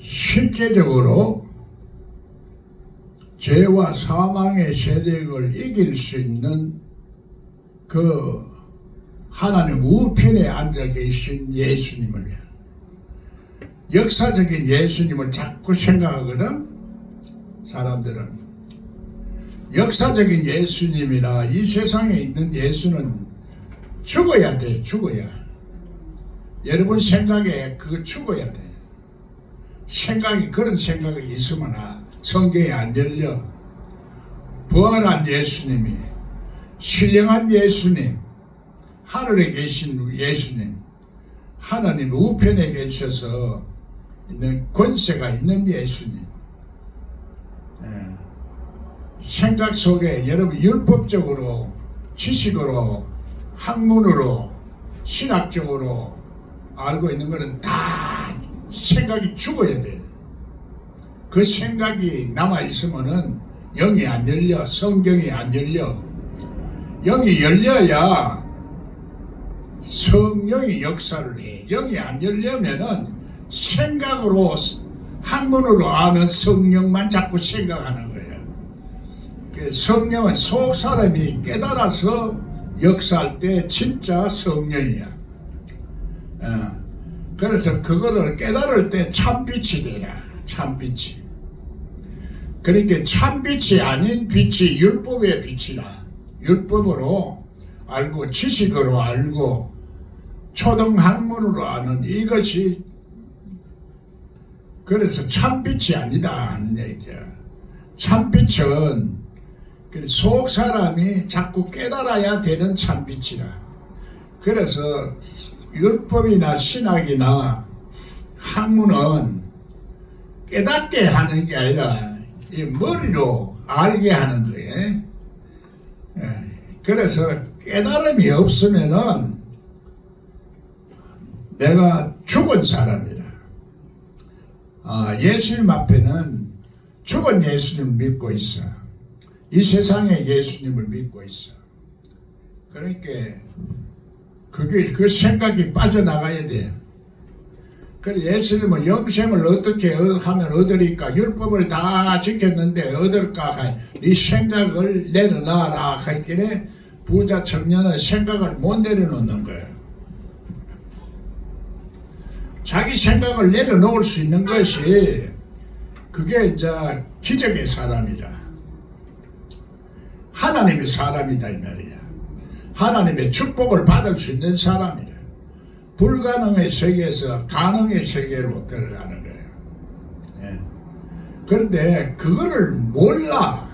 실제적으로 죄와 사망의 세력을 이길 수 있는 그 하나님 우편에 앉아 계신 예수님을, 역사적인 예수님을 자꾸 생각하거든. 사람들은 역사적인 예수님이나 이 세상에 있는 예수는 죽어야 돼. 죽어야. 여러분 생각에 그거 죽어야 돼. 생각이, 그런 생각이 있으면 성경이 안 열려. 부활한 예수님이, 신령한 예수님, 하늘에 계신 예수님, 하나님 우편에 계셔서 있는 권세가 있는 예수님. 생각 속에 여러분 율법적으로, 지식으로, 학문으로, 신학적으로 알고 있는 것은 다 생각이 죽어야 돼. 그 생각이 남아있으면은 영이 안 열려. 성경이 안 열려. 영이 열려야 성령이 역사를 해. 영이 안 열려면은 생각으로, 학문으로 아는 성령만 자꾸 생각하는 거예요. 성령은 속 사람이 깨달아서 역사할 때 진짜 성령이야. 그래서 그거를 깨달을 때 참빛이 되라. 참빛이. 그러니까 참빛이 아닌 빛이 율법의 빛이라. 율법으로 알고, 지식으로 알고, 초등학문으로 아는 이것이, 그래서 참빛이 아니다 하는 얘기야. 참빛은 속 사람이 자꾸 깨달아야 되는 참빛이라. 그래서 율법이나 신학이나 학문은 깨닫게 하는 게 아니라 이 머리로 알게 하는 거예요. 그래서 깨달음이 없으면은 내가 죽은 사람이라. 예수님 앞에는 죽은 예수님을 믿고 있어. 이 세상에 예수님을 믿고 있어. 그러니까 그게, 그 생각이 빠져나가야 돼. 그래, 예수님은 영생을 어떻게 하면 얻으리까? 율법을 다 지켰는데 얻을까? 네 생각을 내려놔라. 했길래 부자 청년은 생각을 못 내려놓는 거야. 자기 생각을 내려놓을 수 있는 것이, 그게 이제 기적의 사람이라. 하나님의 사람이다 이 말이야. 하나님의 축복을 받을 수 있는 사람이라. 불가능의 세계에서 가능의 세계로 들어가는 거예요. 그런데 그거를 몰라.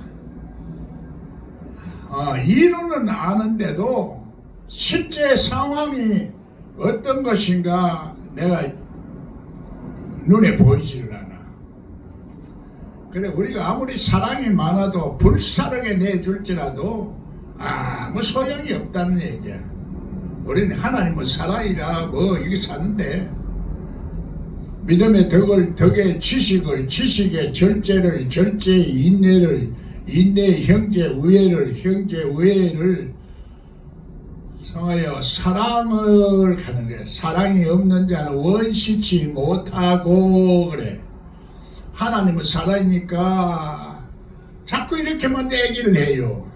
이론은 아는데도 실제 상황이 어떤 것인가 내가 눈에 보이지를 않아. 그래, 우리가 아무리 사랑이 많아도 불사르게 내줄지라도 아무 소용이 없다는 얘기야. 우리는 하나님은 사랑이라 이게 사는데, 믿음의 덕의 지식을, 지식의 절제를, 절제의 인내를, 인내의 형제 우애를 성하여 사랑을 가는 거야. 사랑이 없는 자는 원시치 못하고. 그래, 하나님은 사랑이니까 자꾸 이렇게만 얘기를 해요.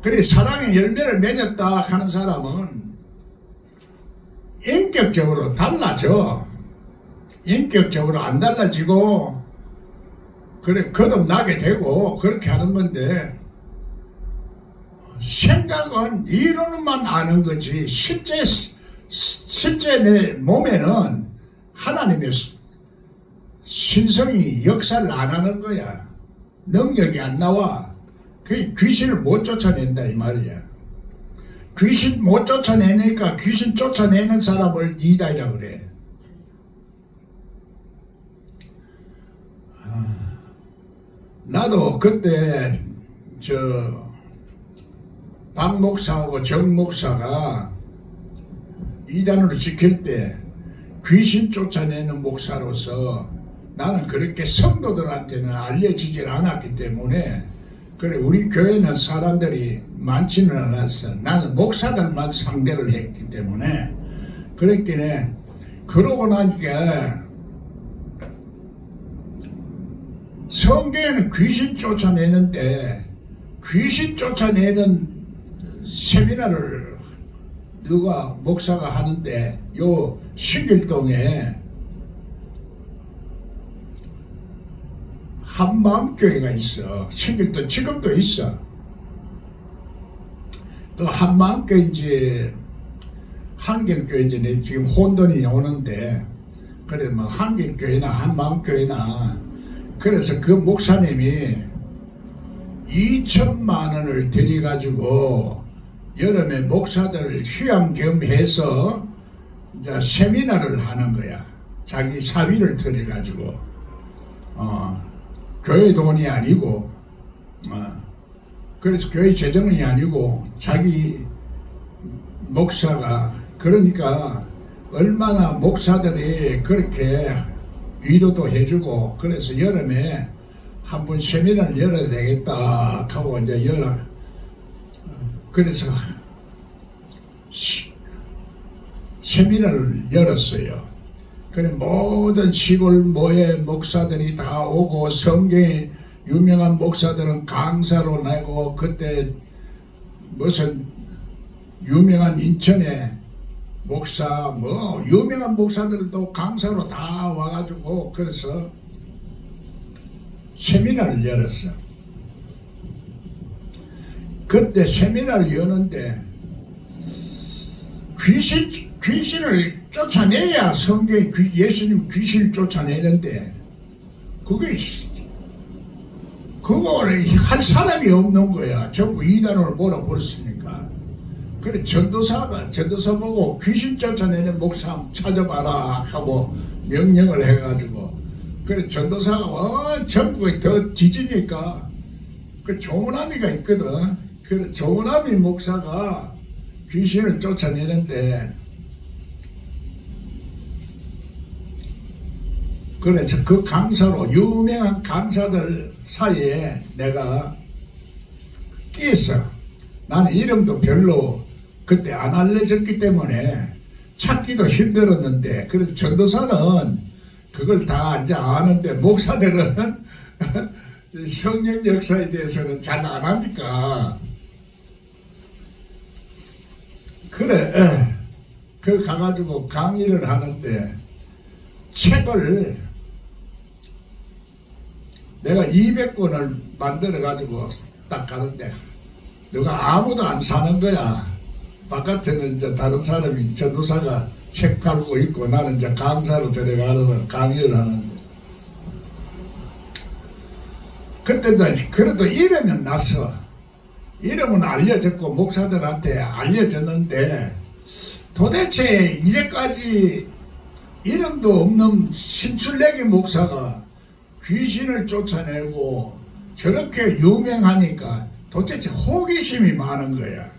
그래, 사랑의 열매를 맺었다 하는 사람은 인격적으로 달라져. 인격적으로 안 달라지고, 그래, 거듭나게 되고, 그렇게 하는 건데, 생각은 이론만 아는 거지, 실제 내 몸에는 하나님의 신성이 역사를 안 하는 거야. 능력이 안 나와. 그 귀신을 못 쫓아낸다 이 말이야. 귀신 못 쫓아내니까 귀신 쫓아내는 사람을 이다이라 그래. 나도 그때 박 목사하고 정 목사가 이단으로 지킬 때 귀신 쫓아내는 목사로서 나는 그렇게 성도들한테는 알려지질 않았기 때문에 그래 우리 교회는 사람들이 많지는 않았어. 나는 목사들만 상대를 했기 때문에 그랬기에 그러고 나니까 성경에는 귀신 쫓아내는데 귀신 쫓아내는 세미나를 누가 목사가 하는데 요 신길동에 한마음교회가 있어. 신길동 지금도 있어. 그 한마음교회 이제 한길교회 이제 지금 혼돈이 오는데 그래 뭐 한길교회나 한마음교회나 그래서 그 목사님이 2천만 원을 들여가지고 여름에 목사들 휴양 겸해서 이제 세미나를 하는 거야. 자기 사비를 들여가지고 교회 돈이 아니고 그래서 교회 재정이 아니고 자기 목사가 그러니까 얼마나 목사들이 그렇게 위로도 해주고 그래서 여름에 한번 세미나를 열어야 되겠다 하고 이제 그래서 세미나를 열었어요. 그래 모든 시골 모의 목사들이 다 오고 성경에 유명한 목사들은 강사로 내고 그때 무슨 유명한 인천에 목사 뭐 유명한 목사들도 강사로 다 와가지고 그래서 세미나를 열었어. 그때 세미나를 여는데 귀신을 쫓아내야 성경에 예수님 귀신을 쫓아내는데 그걸 할 사람이 없는 거야. 전부 이단으로 몰아버렸으니까. 그래 전도사 보고 귀신 쫓아내는 목사 한번 찾아봐라 하고 명령을 해가지고 그래 전도사가 전국에 더 뒤지니까 그 조문아미가 있거든. 그래 조문아미 목사가 귀신을 쫓아내는데 그래 그 강사로 유명한 강사들 사이에 내가 끼었어. 나는 이름도 별로 그때 안 알려졌기 때문에 찾기도 힘들었는데 그래서 전도사는 그걸 다 이제 아는데 목사들은 성령 역사에 대해서는 잘 안 하니까 그래 그 가가지고 강의를 하는데 책을 내가 200권을 만들어 가지고 딱 가는데 누가 아무도 안 사는 거야. 바깥에는 이제 다른 사람이 전도사가 책 팔고 있고 나는 이제 강사로 들어가서 강의를 하는데 그때도 그래도 이름은 났어. 이름은 알려졌고 목사들한테 알려졌는데 도대체 이제까지 이름도 없는 신출내기 목사가 귀신을 쫓아내고 저렇게 유명하니까 도대체 호기심이 많은 거야.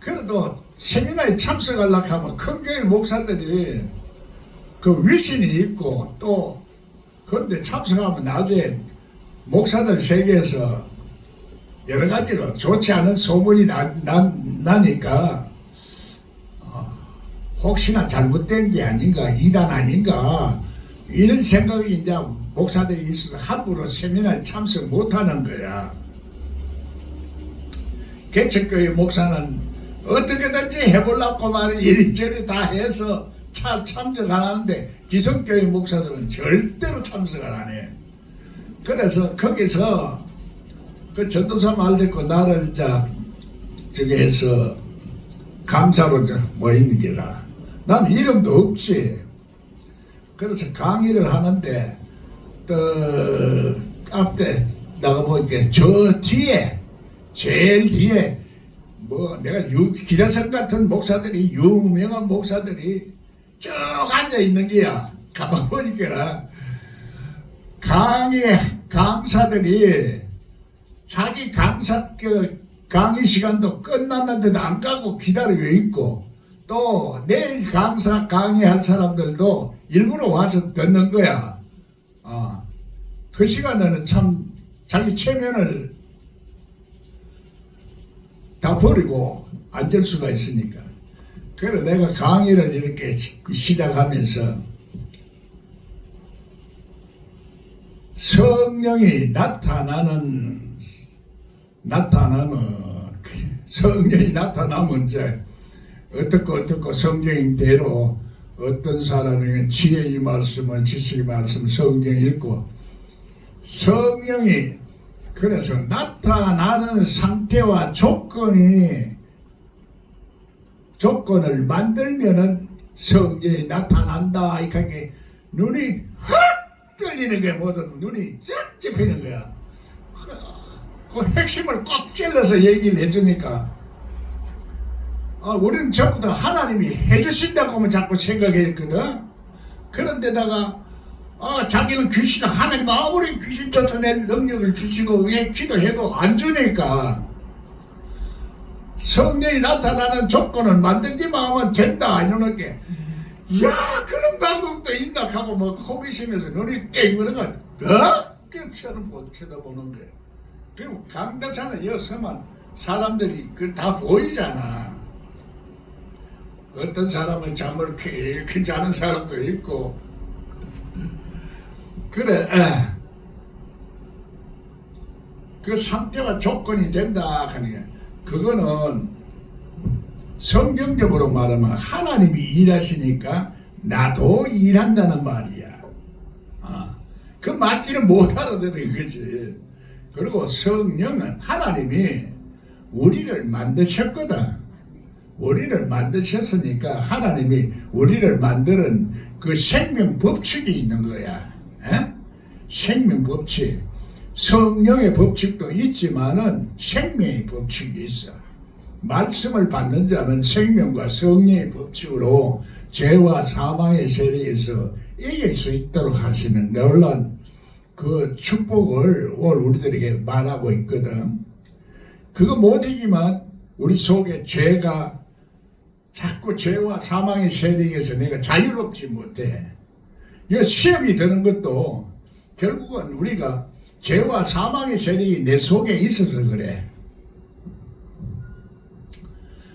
그래도 세미나에 참석하려고 하면 큰 교회 목사들이 그 위신이 있고 또 그런데 참석하면 나중에 목사들 세계에서 여러 가지로 좋지 않은 소문이 나니까 혹시나 잘못된 게 아닌가 이단 아닌가 이런 생각이 이제 목사들이 있어서 함부로 세미나에 참석 못하는 거야. 개척교회 목사는 어떻게든지 해보려고 말은 이리저리 다 해서 참석 안 하는데 기성교회 목사들은 절대로 참석을 안 해. 그래서 거기서 그 전도사 말 듣고 나를 저기 해서 강사로 모이는 게라. 난 이름도 없지. 그래서 강의를 하는데 또 앞에 나가보니까 저 뒤에 제일 뒤에 뭐 내가 기라성 같은 목사들이 유명한 목사들이 쭉 앉아 있는 게야. 가만 보니까 강사들이 자기 강의 시간도 끝났는데도 안 가고 기다리고 있고 또 내일 강의할 사람들도 일부러 와서 듣는 거야. 그 시간에는 참 자기 체면을 다 버리고 앉을 수가 있으니까. 그래서 내가 강의를 이렇게 시작하면서 성령이 성령이 나타나면 이제 어떻고 성경대로 어떤 사람에게 지혜의 말씀을, 지식의 말씀을 성경 읽고 성령이 그래서 나타나는 상태와 조건을 만들면은 성경이 나타난다. 이렇게 눈이 확 떨리는 거야. 모든 눈이 쫙 접히는 거야. 그 핵심을 꽉 찔러서 얘기를 해주니까 우리는 전부 다 하나님이 해주신다고 하면 자꾸 생각했거든. 그런데다가 자기는 귀신, 하나님 아무리 귀신 쫓아낼 능력을 주시고 왜 기도해도 안 주니까 성령이 나타나는 조건을 만들기만 하면 된다 이렇게. 야, 그런 방법도 있나 하고 뭐 호기심에서 눈이 땡그는 거야. 끝처럼 쳐다보는 거야. 그리고 강대산에 여서만 사람들이 다 보이잖아. 어떤 사람은 잠을 이렇게 자는 사람도 있고. 그래, 그 상태와 조건이 된다 하니까 그거는 성경적으로 말하면 하나님이 일하시니까 나도 일한다는 말이야. 그 맞기는 못 알아듣는 거지. 그리고 성령은 하나님이 우리를 만드셨거든. 우리를 만드셨으니까 하나님이 우리를 만드는 그 생명 법칙이 있는 거야. 생명 법칙. 성령의 법칙도 있지만은 생명의 법칙이 있어. 말씀을 받는 자는 생명과 성령의 법칙으로 죄와 사망의 세력에서 이길 수 있도록 하시는 놀라운 그 축복을 오늘 우리들에게 말하고 있거든. 그거 못 이기면 우리 속에 죄가 자꾸 죄와 사망의 세력에서 내가 자유롭지 못해. 이 시험이 드는 것도 결국은 우리가 죄와 사망의 세력이 내 속에 있어서 그래.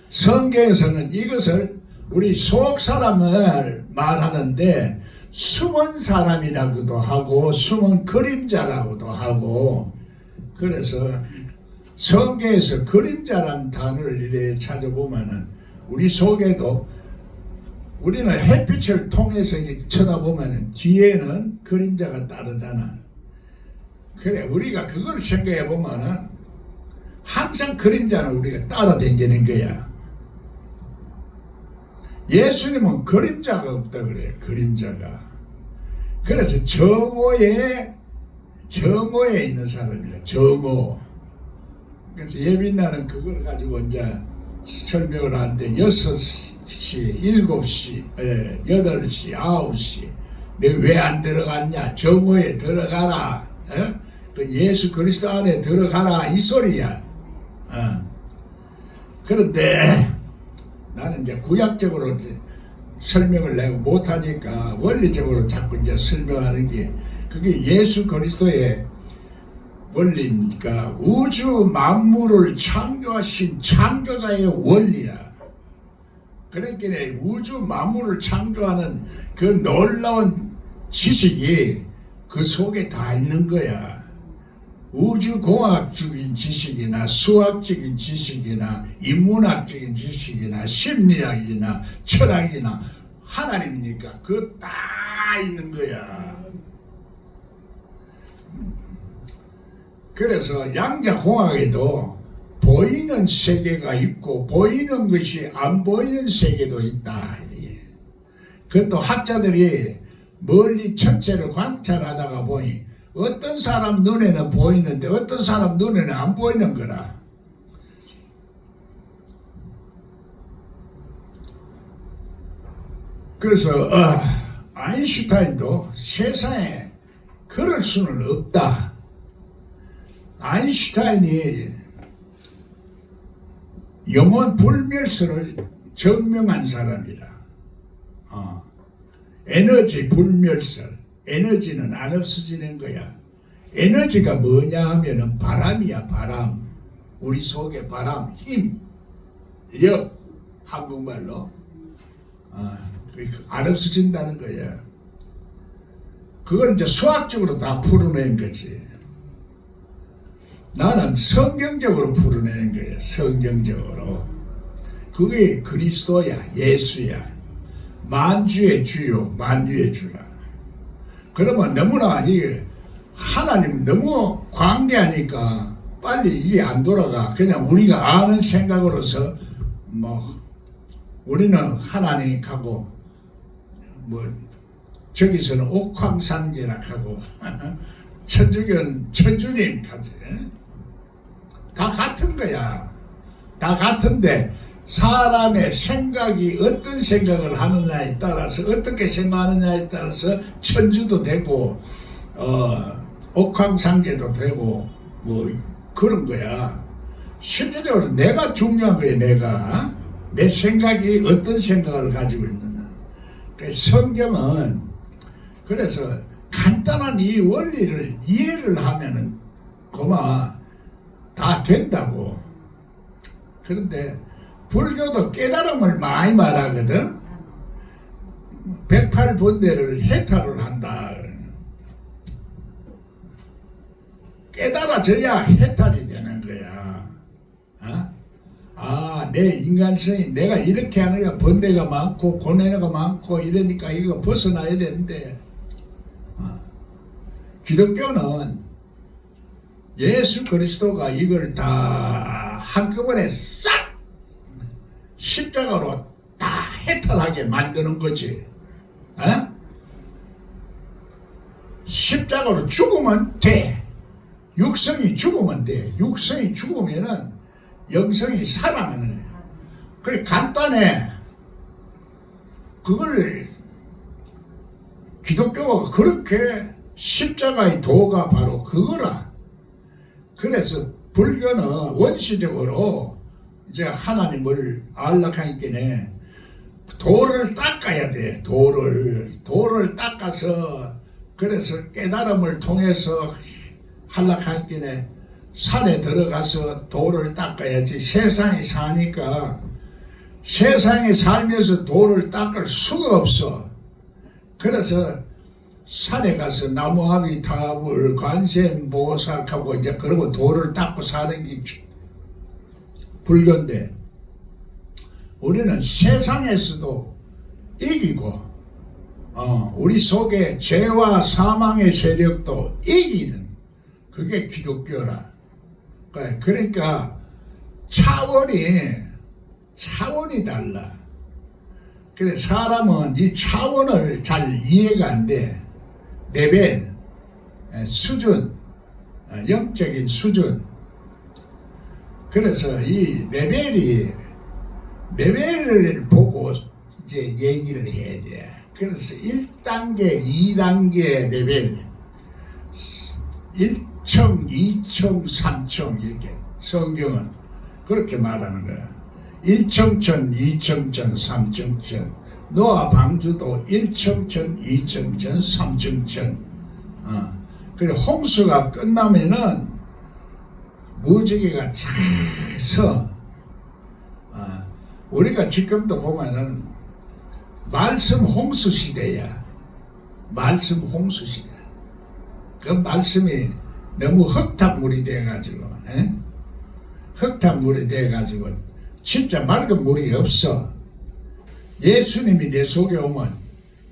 성경에서는 이것을 우리 속 사람을 말하는데 숨은 사람이라고도 하고 숨은 그림자라고도 하고, 그래서 성경에서 그림자란 단어를 이렇게 찾아보면은 우리 속에도 우리는 햇빛을 통해서 쳐다보면은 뒤에는 그림자가 따르잖아. 그래, 우리가 그걸 생각해 보면은 항상 그림자는 우리가 따라다니는 거야. 예수님은 그림자가 없다 그래요. 그림자가. 그래서 정오에 있는 사람이라. 정오. 그래서 예빈나는 그걸 가지고 이제 설명을 하는데 6시, 7시, 8시, 9시 내가 왜 안 들어갔냐? 정오에 들어가라. 그 예수 그리스도 안에 들어가라 이 소리야. 그런데 나는 이제 구약적으로 설명을 내가 못하니까 원리적으로 자꾸 이제 설명하는 게 그게 예수 그리스도의 원리니까 우주 만물을 창조하신 창조자의 원리야. 그러니까 우주 만물을 창조하는 그 놀라운 지식이 그 속에 다 있는 거야. 우주공학적인 지식이나 수학적인 지식이나 인문학적인 지식이나 심리학이나 철학이나 하나님이니까 그거 다 있는 거야. 그래서 양자공학에도 보이는 세계가 있고 보이는 것이 안 보이는 세계도 있다. 그것도 학자들이 멀리 천체를 관찰하다가 보니 어떤 사람 눈에는 보이는데 어떤 사람 눈에는 안 보이는 거라. 그래서 아인슈타인도 세상에 그럴 수는 없다. 아인슈타인이 영원 불멸설을 증명한 사람이라. 에너지 불멸설. 에너지는 안 없어지는 거야. 에너지가 뭐냐 하면은 바람이야, 바람. 우리 속에 바람, 힘, 력, 한국말로 안 없어진다는 거야. 그걸 이제 수학적으로 다 풀어낸 거지. 나는 성경적으로 풀어내는 거야. 성경적으로. 그게 그리스도야, 예수야. 만주의 주요, 만유의 주라. 그러면 너무나 이게 하나님 너무 광대하니까 빨리 이게 안 돌아가. 그냥 우리가 아는 생각으로서 우리는 하나님하고 저기서는 옥황상제락하고 천주님 가지. 다 같은 거야. 다 같은데 사람의 생각이 어떤 생각을 하느냐에 따라서 어떻게 생각하느냐에 따라서 천주도 되고 옥황상제도 되고 그런 거야. 실제적으로 내가 중요한 거야. 내가 내 생각이 어떤 생각을 가지고 있느냐. 성경은 그래서 간단한 이 원리를 이해를 하면은 다 된다고. 그런데 불교도 깨달음을 많이 말하거든. 108번뇌를 해탈을 한다. 깨달아져야 해탈이 되는 거야. 내 인간성이 내가 이렇게 하느냐, 번뇌가 많고 고뇌가 많고 이러니까 이거 벗어나야 되는데, 기독교는 예수 그리스도가 이걸 다 한꺼번에 싹 십자가로 다 해탈하게 만드는 거지. 십자가로 죽으면 돼. 육성이 죽으면 돼. 육성이 죽으면은 영성이 살아나는 거야. 그래 간단해. 그걸 기독교가 그렇게 십자가의 도가 바로 그거라. 그래서 불교는 원시적으로 이제 하나님을 알락하니까 도를 닦아야 돼. 도를 닦아서 그래서 깨달음을 통해서 한락하니까 산에 들어가서 도를 닦아야지. 세상에 사니까 세상에 살면서 도를 닦을 수가 없어. 그래서 산에 가서 나무아비 타불 관세음보살하고 이제 그러고 도를 닦고 사는 게 불교인데, 우리는 세상에서도 이기고 우리 속에 죄와 사망의 세력도 이기는 그게 기독교라. 그러니까 차원이 달라. 그래 사람은 이 차원을 잘 이해가 안 돼. 레벨, 수준, 영적인 수준. 그래서 이 레벨을 보고 이제 얘기를 해야 돼. 그래서 1단계, 2단계 레벨, 1층, 2층, 3층 이렇게 성경은 그렇게 말하는 거야. 1층천, 2층천, 3층천. 노아 방주도 1층천, 2층천, 3층천. 그래 홍수가 끝나면은 무지개가 차서 우리가 지금도 보면은 말씀 홍수 시대야. 말씀 홍수 시대. 그 말씀이 너무 흙탕물이 돼가지고, 흙탕물이 돼가지고 진짜 맑은 물이 없어. 예수님이 내 속에 오면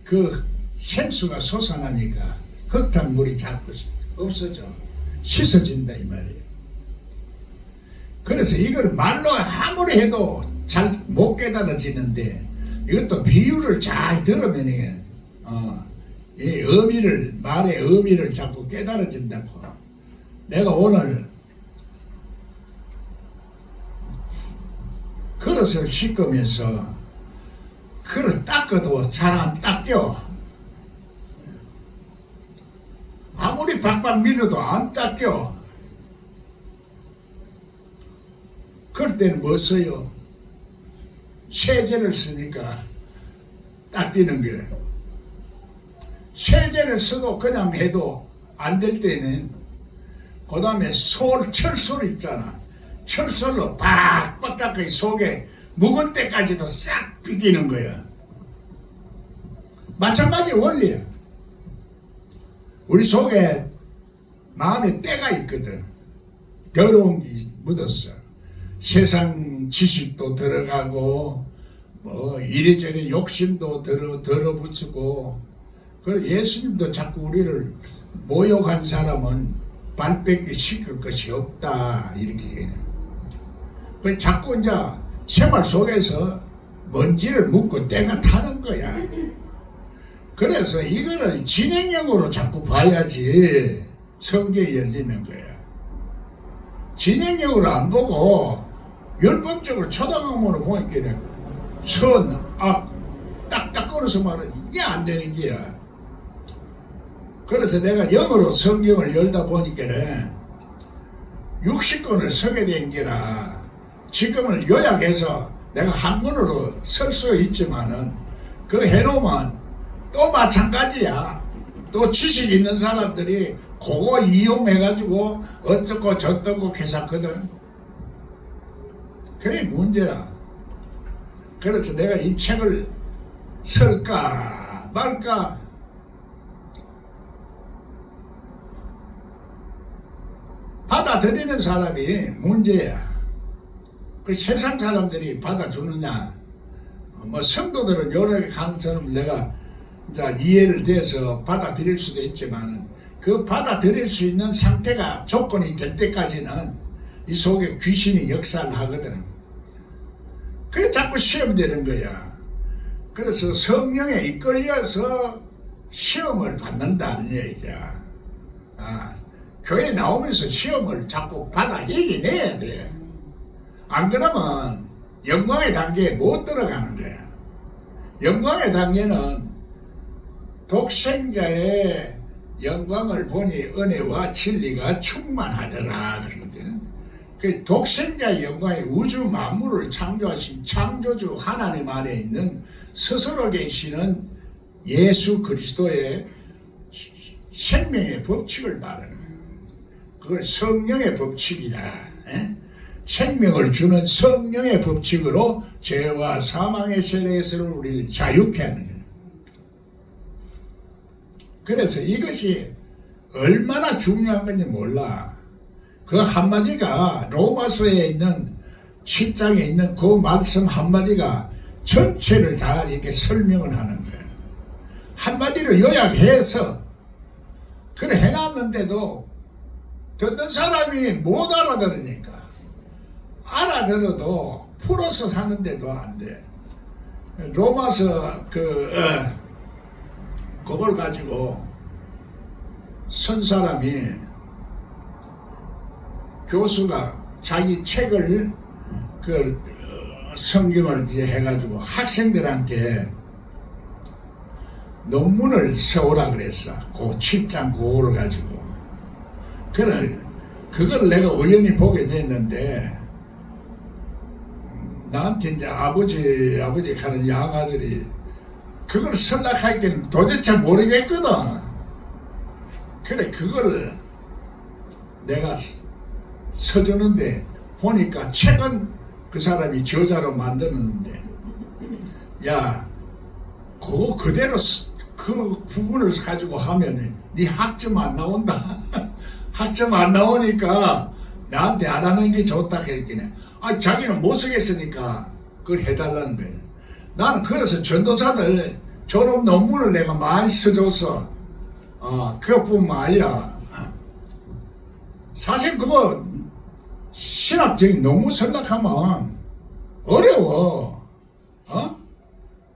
그 생수가 솟아나니까 흙탕물이 자꾸 없어져. 씻어진다 이 말이에요. 그래서 이걸 말로 아무리 해도 잘 못 깨달아지는데, 이것도 비유를 잘 들으면 이 의미를, 말의 의미를 자꾸 깨달아진다고. 내가 오늘 그릇을 씻으면서 그릇 닦아도 잘 안 닦여. 아무리 박박 밀어도 안 닦여. 그럴 때는 뭐 써요? 세제를 쓰니까 닦이는 거예요. 세제를 써도 그냥 해도 안 될 때는 그 다음에 철솔 있잖아. 철설로 빡빡 닦아 속에 묵은 때까지도 싹 비기는 거야. 마찬가지 원리야. 우리 속에 마음에 때가 있거든. 더러운 게 묻었어. 세상 지식도 들어가고 뭐 이래저래 욕심도 들어붙이고. 그래서 예수님도 자꾸 우리를 모욕한 사람은 발 뺏기 시킬 것이 없다 이렇게 얘기해요. 그래서 자꾸 이제 생활 속에서 먼지를 묻고 때가 타는 거야. 그래서 이거를 진행형으로 자꾸 봐야지 성경이 열리는 거야. 진행형으로 안 보고 율법적으로 초등학문으로 보니까 선, 악, 딱딱 걸어서 말은 이게 안 되는 게야. 그래서 내가 영어로 성경을 열다 보니까는 60권을 서게 된 게라 지금을 요약해서 내가 한문으로 쓸 수 있지만은 그 해놓으면 또 마찬가지야. 또 지식 있는 사람들이 그거 이용해가지고 어쩌고 저쩌고 해석하거든. 그게 문제라. 그래서 내가 이 책을 쓸까 말까 받아들이는 사람이 문제야. 그 세상 사람들이 받아주느냐. 뭐 성도들은 여러 개 가능성을 내가 이제 이해를 돼서 받아들일 수도 있지만 그 받아들일 수 있는 상태가 조건이 될 때까지는 이 속에 귀신이 역사를 하거든. 그래 자꾸 시험되는 거야. 그래서 성령에 이끌려서 시험을 받는다는 얘기야. 교회 나오면서 시험을 자꾸 받아 이겨내야 돼. 안 그러면 영광의 단계에 못 들어가는 거야. 영광의 단계는 독생자의 영광을 보니 은혜와 진리가 충만하더라 그러거든. 그 독생자의 영광이 우주 만물을 창조하신 창조주 하나님 안에 있는 스스로 계시는 예수 그리스도의 생명의 법칙을 말하는 거예요. 그걸 성령의 법칙이라. 생명을 주는 성령의 법칙으로 죄와 사망의 세력에서 우리를 자유케 하는 거예요. 그래서 이것이 얼마나 중요한 건지 몰라. 그 한마디가 로마서에 있는 7장에 있는 그 말씀 한마디가 전체를 다 이렇게 설명을 하는 거예요. 한마디로 요약해서 그래 해놨는데도 듣는 사람이 못 알아들으니까 알아들어도 풀어서 하는데도 안 돼. 로마서 그걸 가지고 선 사람이 교수가 자기 책을 성경을 이제 해가지고 학생들한테 논문을 써오라 그랬어. 그 7장 그거를 가지고. 그래 그걸 내가 우연히 보게 됐는데 나한테 이제 아버지 하는 양아들이 그걸 설락하기는 도대체 모르겠거든. 그래 그거를 내가 써주는데 보니까 책은 그 사람이 저자로 만드는데 야 그거 그대로 그 부분을 가지고 하면 네 학점 안 나온다. 학점 안 나오니까 나한테 안 하는 게 좋다 그랬더니 자기는 못 쓰겠으니까 그걸 해달라는 거예요. 나는 그래서 전도사들 졸업 논문을 내가 많이 써줬어. 그것뿐만 아니라 사실 그거 신학적인 논문 설락하면 어려워.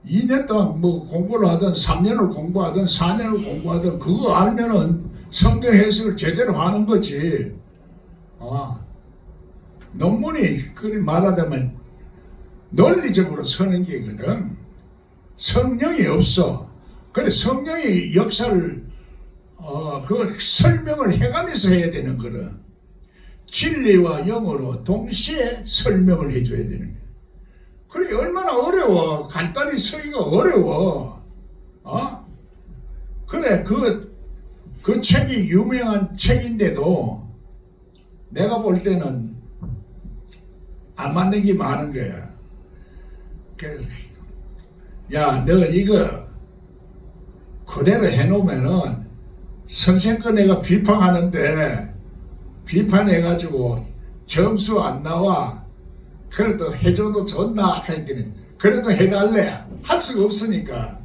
2년 동안 뭐 공부를 하든 3년을 공부하든 4년을 공부하든 그거 알면은 성경 해석을 제대로 하는 거지. 논문이 그리 말하자면 논리적으로 서는 게거든. 성령이 없어. 그래 성령의 역사를 그걸 설명을 해가면서 해야 되는 거는 진리와 영어로 동시에 설명을 해줘야 되는 거야. 그래 얼마나 어려워. 간단히 쓰기가 어려워. 그래 그 책이 유명한 책인데도 내가 볼 때는 안 맞는 게 많은 거야. 그래서 야, 너 이거 그대로 해놓으면은 선생님 거 내가 비판하는데 비판해가지고 점수 안 나와. 그래도 해줘도 좋나 했더니 그래도 해달래. 할 수가 없으니까.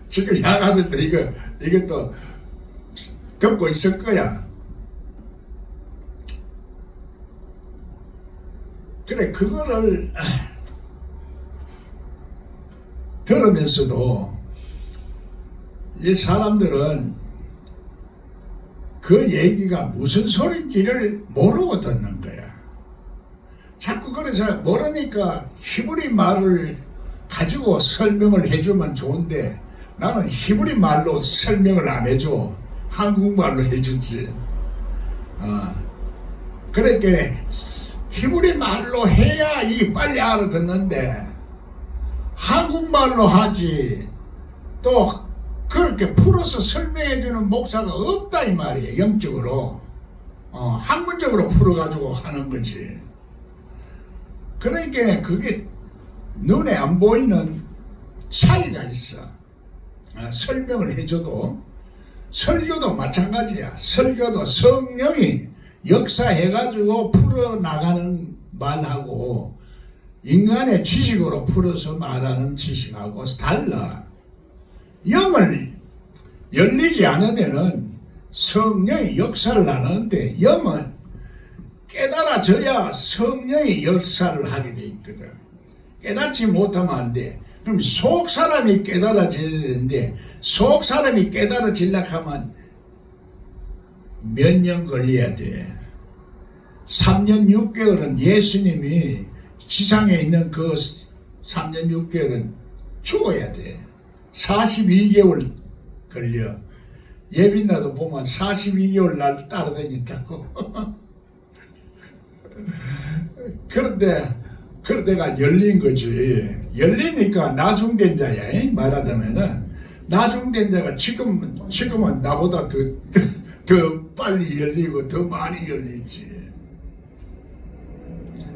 지금 양아들도 이것도 듣고 있을 거야. 그래, 그거를 들으면서도 이 사람들은 그 얘기가 무슨 소리인지를 모르고 듣는 거야. 자꾸 그래서 모르니까 히브리 말을 가지고 설명을 해주면 좋은데 나는 히브리 말로 설명을 안 해줘. 한국말로 해주지. 그러니까 히브리 말로 해야 이 빨리 알아듣는데 한국말로 하지 또 그렇게 풀어서 설명해주는 목사가 없다 이 말이에요. 영적으로 학문적으로 풀어가지고 하는 거지. 그러니까 그게 눈에 안 보이는 차이가 있어. 설명을 해줘도 설교도 마찬가지야. 설교도 성령이 역사해가지고 풀어나가는 말하고 인간의 지식으로 풀어서 말하는 지식하고 달라. 영을 열리지 않으면은 성령이 역사를 하는데 영은 깨달아져야 성령이 역사를 하게 돼 있거든. 깨닫지 못하면 안 돼. 그럼 속 사람이 깨달아져야 되는데 속 사람이 깨달아지려고 하면 몇 년 걸려야 돼. 3년 6개월은 예수님이 지상에 있는 그 3년 6개월은 죽어야 돼. 42개월 걸려. 예빈나도 보면 42개월 날 따라다닌다고. 그런데가 열린 거지. 열리니까 나중된 자야. 말하자면은 나중된 자가 지금은 나보다 더 빨리 열리고 더 많이 열리지.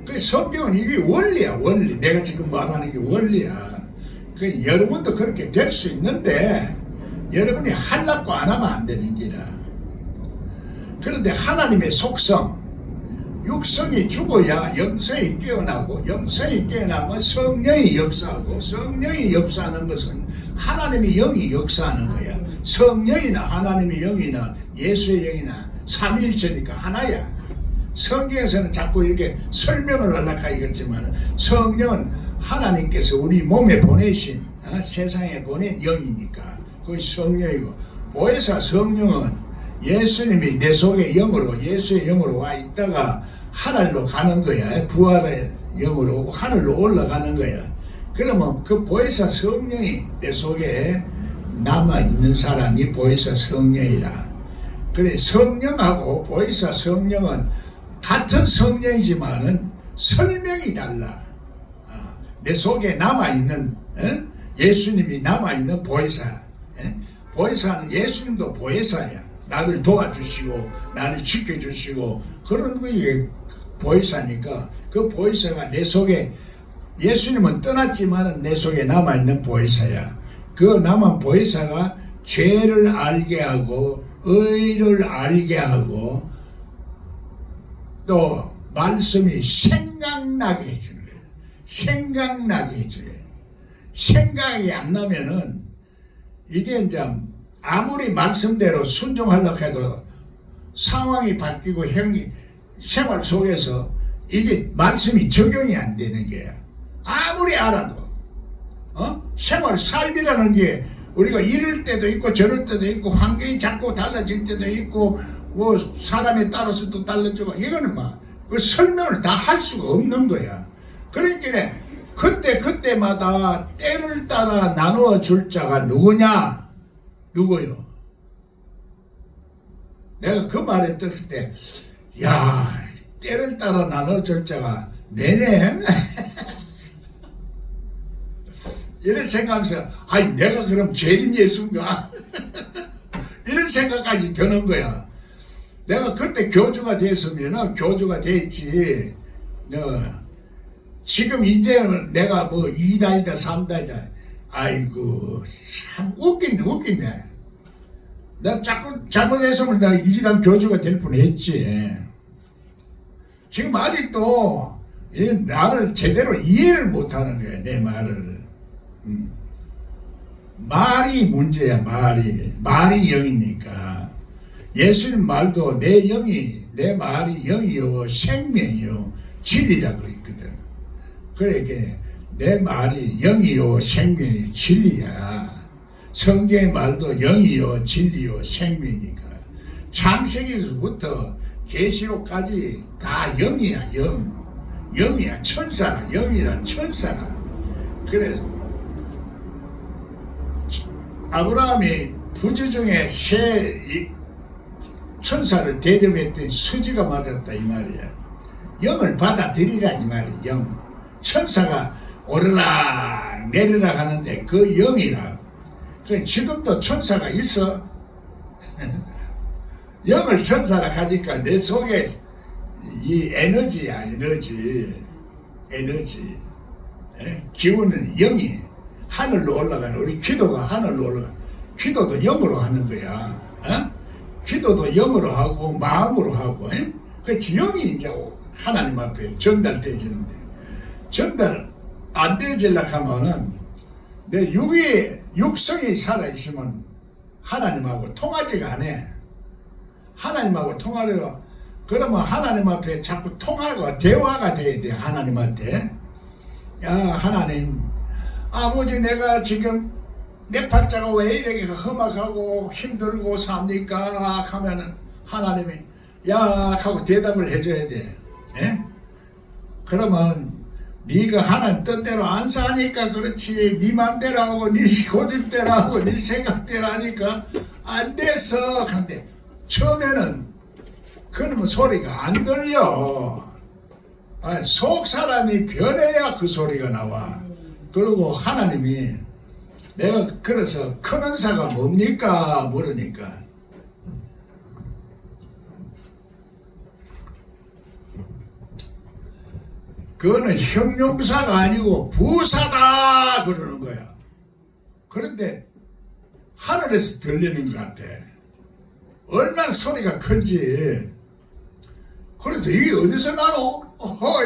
그 성경은 이게 원리야, 원리. 내가 지금 말하는 게 원리야. 그 여러분도 그렇게 될 수 있는데 여러분이 하려고 안 하면 안 되는 기라. 그런데 하나님의 속성, 육성이 죽어야 영성이 깨어나고 영성이 깨어나면 성령이 역사하고 성령이 역사하는 것은 하나님의 영이 역사하는 거야. 성령이나 하나님의 영이나 예수의 영이나 삼위일체니까 하나야. 성경에서는 자꾸 이렇게 설명을 하려고 하겠지만 성령은 하나님께서 우리 몸에 보내신 세상에 보낸 영이니까 그것이 성령이고, 보혜사 성령은 예수님이 내 속에 영으로 예수의 영으로 와 있다가 하늘로 가는 거야. 부활의 영으로 하늘로 올라가는 거야. 그러면 그 보혜사 성령이 내 속에 남아있는 사람이 보혜사 성령이라. 그래, 성령하고 보혜사 성령은 같은 성령이지만은 설명이 달라. 내 속에 남아있는 예수님이 남아있는 보혜사. 보혜사는 예수님도 보혜사야. 나를 도와주시고 나를 지켜주시고 그런 게 보혜사니까 그 보혜사가 내 속에, 예수님은 떠났지만 내 속에 남아있는 보혜사야. 그 남은 보혜사가 죄를 알게 하고 의를 알게 하고 또 말씀이 생각나게 해주는 거예요. 생각나게 해줘요. 생각이 안 나면은 이게 이제 아무리 말씀대로 순종하려고 해도 상황이 바뀌고 생활 속에서 이게 말씀이 적용이 안 되는 거야. 아무리 알아도 생활 삶이라는 게 우리가 이럴 때도 있고 저럴 때도 있고 환경이 자꾸 달라질 때도 있고 뭐 사람에 따라서도 달라지고 이거는 막 그 설명을 다 할 수가 없는 거야. 그러니까 그때마다 때를 따라 나누어 줄 자가 누구냐? 누구요? 내가 그 말에 들었을 때, 야, 때를 따라 나누어 줄 자가 내네? 이런 생각하면서, 아이, 내가 그럼 재림 예수인가? 이런 생각까지 드는 거야. 내가 그때 교주가 됐으면 교주가 됐지. 지금 이제 내가 뭐 2단이다 3단이다 아이고 참 웃긴네. 나 자꾸 잘못했으면 나 이지단 교주가 될 뻔했지. 지금 아직도 나를 제대로 이해를 못하는 거야. 내 말을. 말이 문제야. 말이 영이니까. 예수님 말도 내 말이 영이요 생명이요 진리라 그랬거든. 그러니까 내 말이 영이요 생명이 진리야. 성경의 말도 영이요 진리요 생명이니까. 창세기서부터 계시록까지 다 영이야. 영이야. 천사라. 영이란 천사라. 그래서 아브라함이 부지 중에 세 천사를 대접했더니 수지가 맞았다 이 말이야. 영을 받아들이라 이 말이야. 영. 천사가 오르락 내리락 하는데 그 영이라. 그래 지금도 천사가 있어. 영을 천사라 하니까 내 속에 이 에너지야. 에너지. 기운은 영이 하늘로 올라가는 우리 기도가 하늘로 올라가. 기도도 영으로 하는 거야. 기도도 영으로 하고 마음으로 하고. 그렇지. 영이 이제 하나님 앞에 전달되지는데 전달 안 되질라 하면은 내 육성이 살아있으면 하나님하고 통하지가 않아. 하나님하고 통하려고 그러면 하나님 앞에 자꾸 통하고 대화가 돼야 돼. 하나님한테. 야 하나님 아버지 내가 지금 내 팔자가 왜 이렇게 험악하고 힘들고 삽니까 하면은 하나님이 야 하고 대답을 해줘야 돼. 그러면 네가 하나님 뜻대로 안 사니까 그렇지. 네 맘대로 하고 네 고집대로 하고 네 생각대로 하니까 안 됐어. 그런데 처음에는 그러면 소리가 안 들려. 속 사람이 변해야 그 소리가 나와. 그리고 하나님이 내가 그래서 큰 은사가 뭡니까 물으니까 그거는 형용사가 아니고 부사다 그러는 거야. 그런데 하늘에서 들리는 것 같아. 얼마나 소리가 큰지. 그래서 이게 어디서 나노?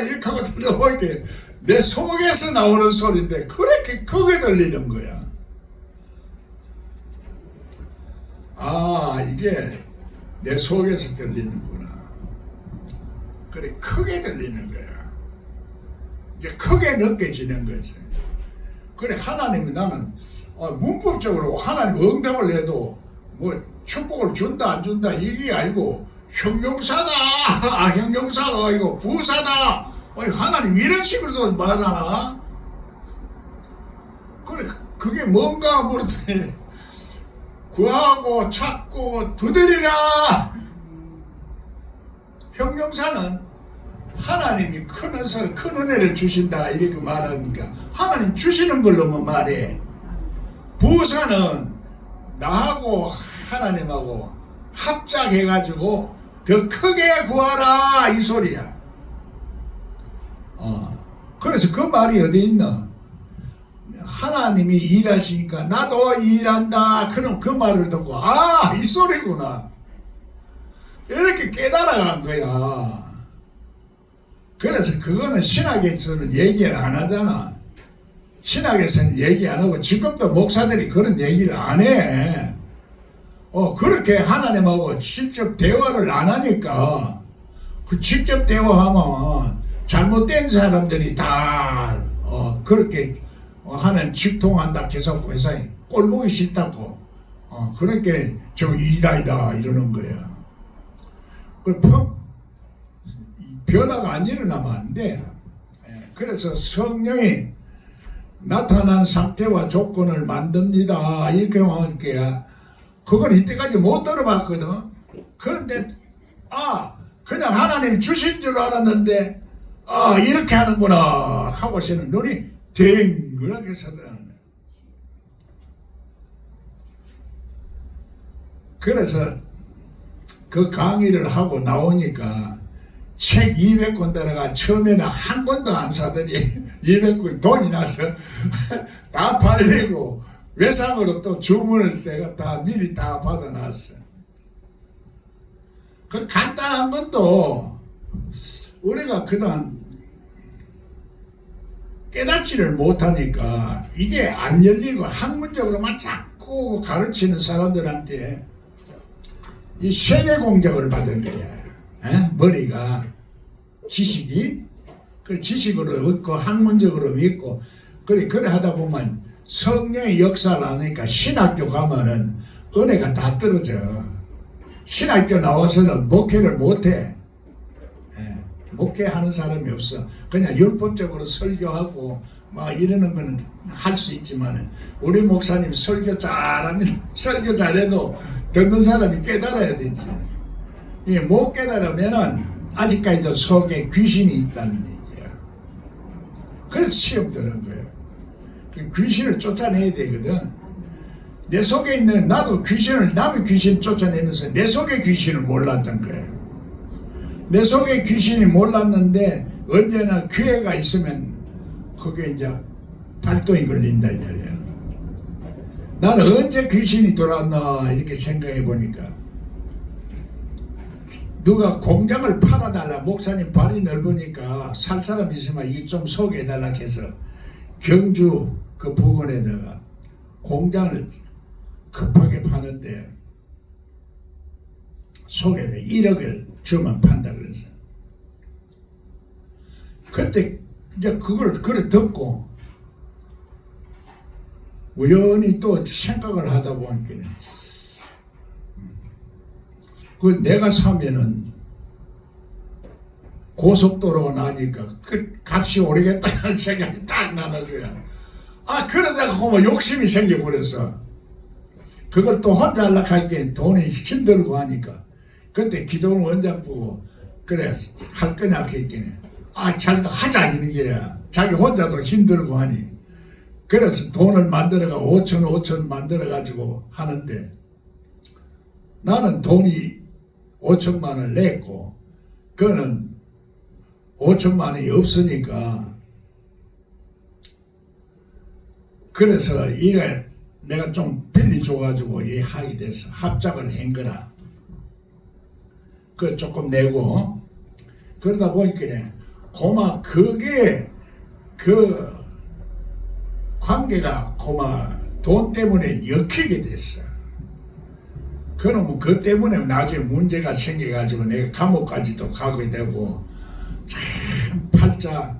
이렇게 하고 들려보니까 내 속에서 나오는 소리인데 그렇게 크게 들리는 거야. 아 이게 내 속에서 들리는구나. 그래 크게 들리는 거야. 이제 크게 느껴지는 거지. 그래 하나님이 나는 문법적으로 하나님 응답을 해도 뭐 축복을 준다 안 준다 이게 아니고 형용사다. 형용사가 아니고 부사다. 하나님 이런 식으로도 말하나? 그래 그게 뭔가 모르더니 구하고 찾고 두드리라. 형용사는 하나님이 큰 은사를 큰 은혜를 주신다 이렇게 말하니까 하나님 주시는 걸로만 말해. 부사는 나하고 하나님하고 합작해가지고 더 크게 구하라 이 소리야. 그래서 그 말이 어디 있나? 하나님이 일하시니까 나도 일한다. 그럼 그 말을 듣고 이 소리구나. 이렇게 깨달아간 거야. 그래서 그거는 신학에서는 얘기를 안 하잖아. 신학에서는 얘기 안 하고 지금도 목사들이 그런 얘기를 안 해. 그렇게 하나님하고 직접 대화를 안 하니까 그 직접 대화하면 잘못된 사람들이 다 그렇게 하나님 직통한다 해서 회사에 꼴보기 싫다고 그렇게 저 이다이다 이러는 거야. 그 변화가 안 일어나면 안 돼. 그래서 성령이 나타난 상태와 조건을 만듭니다. 이렇게 말할게요. 그걸 이때까지 못 들어봤거든. 그런데 그냥 하나님 주신 줄 알았는데 이렇게 하는구나 하고서는 눈이 댕그랗게 서더라는 거야. 그래서 그 강의를 하고 나오니까 책 200권 들어가 처음에는 한 권도 안 사더니 200권 돈이 나서 다 팔리고 외상으로 또 주문을 내가 다 미리 다 받아놨어. 그 간단한 것도 우리가 그동안 깨닫지를 못하니까 이게 안 열리고 학문적으로만 자꾸 가르치는 사람들한테 이 세뇌 공격을 받은 거야. 머리가 지식이 그 지식으로 얻고 학문적으로 믿고 그래 하다 보면 성령의 역사를 하니까 신학교 가면은 은혜가 다 떨어져. 신학교 나와서는 목회를 못해. 목회하는 사람이 없어. 그냥 율법적으로 설교하고 막 이러는 거는 할 수 있지만 우리 목사님 설교 잘하면 설교 잘해도 듣는 사람이 깨달아야 되지. 못 깨달으면은 아직까지도 속에 귀신이 있다는 얘기야. 그래서 시험 드는 거예요. 귀신을 쫓아내야 되거든. 내 속에 있는 나도 귀신을 남의 귀신 쫓아내면서 내 속에 귀신을 몰랐던 거예요. 내 속에 귀신이 몰랐는데 언제나 기회가 있으면 그게 이제 발동이 걸린다 이 말이야. 나는 언제 귀신이 들어왔나 이렇게 생각해 보니까 누가 공장을 팔아달라 목사님 발이 넓으니까 살 사람 있으면 이게 좀 소개해달라 해서 경주 그 부근에다가 공장을 급하게 파는데 소개돼 1억을 주면 판다 그래서 그때 이제 그걸 그래 듣고 우연히 또 생각을 하다 보니까 그 내가 사면은 고속도로가 나니까 그 값이 오르겠다는 생각이 딱 나는 거야. 그러다가 뭐 욕심이 생겨버렸어. 그걸 또 혼자 하려고 하기엔 돈이 힘들고 하니까 그때 기도원 원장 보고 그래 할 거냐 했더니 자기도 하자 이런 게야. 자기 혼자도 힘들고 하니 그래서 돈을 만들어가 5천 만들어 가지고 하는데 나는 돈이 5천만 원을 냈고 그거는 5천만 원이 없으니까 그래서 이게 내가 좀 빌려줘가지고 이 하게 돼서 합작을 한 거라. 그 조금 내고 그러다 보니까 고마 그게 그 관계가 고마 돈 때문에 엮이게 됐어. 그러면 그 때문에 나중에 문제가 생겨가지고 내가 감옥까지도 가게 되고 참 팔자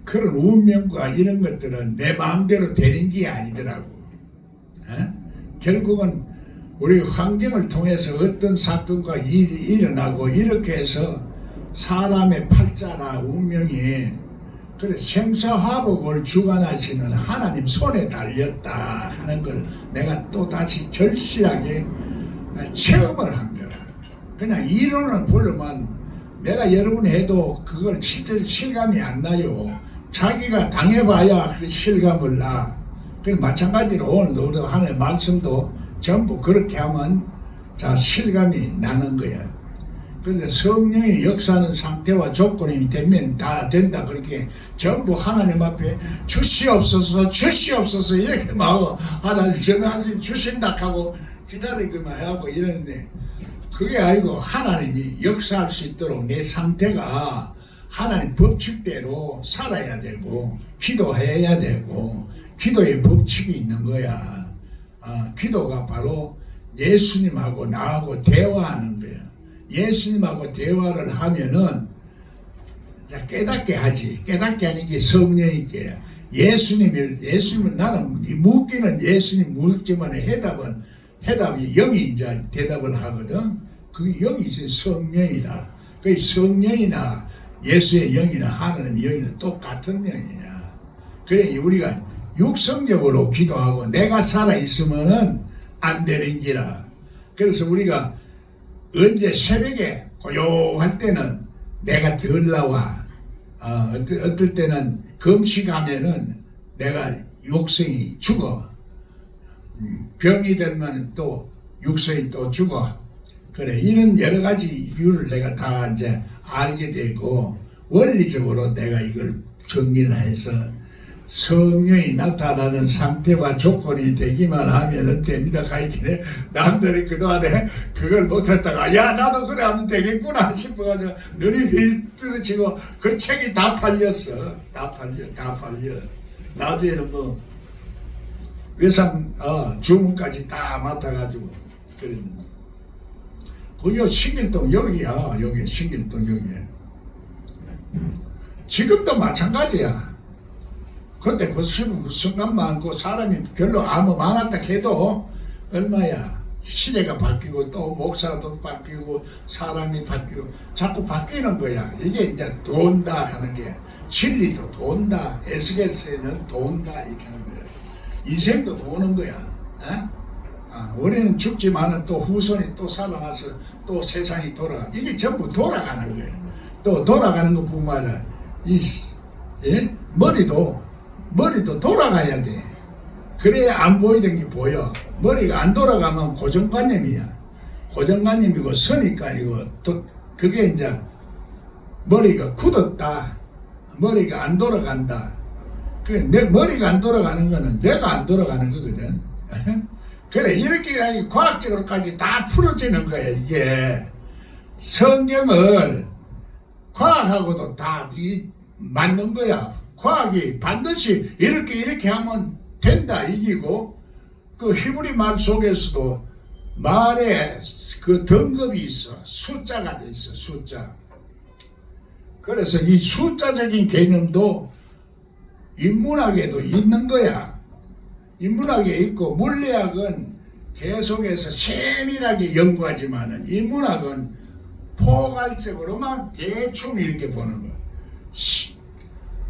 그런 운명과 이런 것들은 내 마음대로 되는 게 아니더라고. 결국은 우리 환경을 통해서 어떤 사건과 일이 일어나고 이렇게 해서 사람의 팔자나 운명이 그래 생사화복을 주관하시는 하나님 손에 달렸다 하는 걸 내가 또 다시 절실하게 체험을 한 거야. 그냥 이론을 보려면 내가 여러분 해도 그걸 실제 실감이 안 나요. 자기가 당해봐야 그 실감을 나. 마찬가지로 오늘도 우리 하나님의 말씀도 전부 그렇게 하면 자 실감이 나는 거야. 그런데 성령이 역사하는 상태와 조건이 되면 다 된다. 그렇게 전부 하나님 앞에 주시옵소서 이렇게 막 하나님 전화하시 주신다 하고 기다리기만 하고 이러는데 그게 아니고 하나님이 역사할 수 있도록 내 상태가 하나님 법칙대로 살아야 되고 기도해야 되고 기도의 법칙이 있는 거야. 기도가 바로 예수님하고 나하고 대화하는 거야. 예수님하고 대화를 하면은 깨닫게 하지. 깨닫게 하는 게 성령이게. 예수님을 나는 묻기는 예수님 묻지만 해답이 영이 이제 대답을 하거든. 그게 영이 이제 성령이라. 그 성령이나 예수의 영이나 하나님의 영이나 똑같은 영이야. 그래 우리가 육성적으로 기도하고 내가 살아있으면은 안 되는 기라. 그래서 우리가 언제 새벽에 고요할 때는 내가 덜 나와. 어떨 때는 금식하면은 내가 육성이 죽어. 병이 들면 또 육성이 또 죽어. 그래 이런 여러 가지 이유를 내가 다 이제 알게 되고 원리적으로 내가 이걸 정리를 해서 성령이 나타나는 상태와 조건이 되기만 하면 됩니다. 가이길래 남들이 그동안에 그걸 못했다가 야 나도 그래 하면 되겠구나 싶어가지고 눈이 휘뚫어지고 그 책이 다 팔렸어. 다 팔려. 나중에는 뭐 외상 주문까지 다 맡아가지고 그랬는데 그요 신길동 여기야. 여기 신길동 여기에 지금도 마찬가지야. 그때 그 순간 많고 사람이 별로 아무 많았다 해도 얼마야. 시대가 바뀌고 또 목사도 바뀌고 사람이 바뀌고 자꾸 바뀌는 거야. 이게 이제 돈다 하는 게 진리도 돈다. 에스겔서에는 돈다 이렇게 하는 거야. 인생도 도는 거야. 우리는 죽지만은 또 후손이 또 살아나서 또 세상이 돌아가. 이게 전부 돌아가는 거야. 또 돌아가는 것뿐만 아니라 머리도 돌아가야 돼. 그래야 안 보이던 게 보여. 머리가 안 돌아가면 고정관념이야. 고정관념이고 선입관이고 또 그게 이제 머리가 굳었다. 머리가 안 돌아간다. 그래 내 머리가 안 돌아가는 거는 내가 안 돌아가는 거거든. 그래 이렇게 과학적으로까지 다 풀어지는 거야. 이게 성경을 과학하고도 다 맞는 거야. 과학이 반드시 이렇게 하면 된다 이기고 그 히브리 말 속에서도 말에 그 등급이 있어. 숫자가 돼 있어. 숫자. 그래서 이 숫자적인 개념도 인문학에도 있는 거야. 인문학에 있고 물리학은 계속해서 세밀하게 연구하지만은 인문학은 포괄적으로만 대충 이렇게 보는 거야.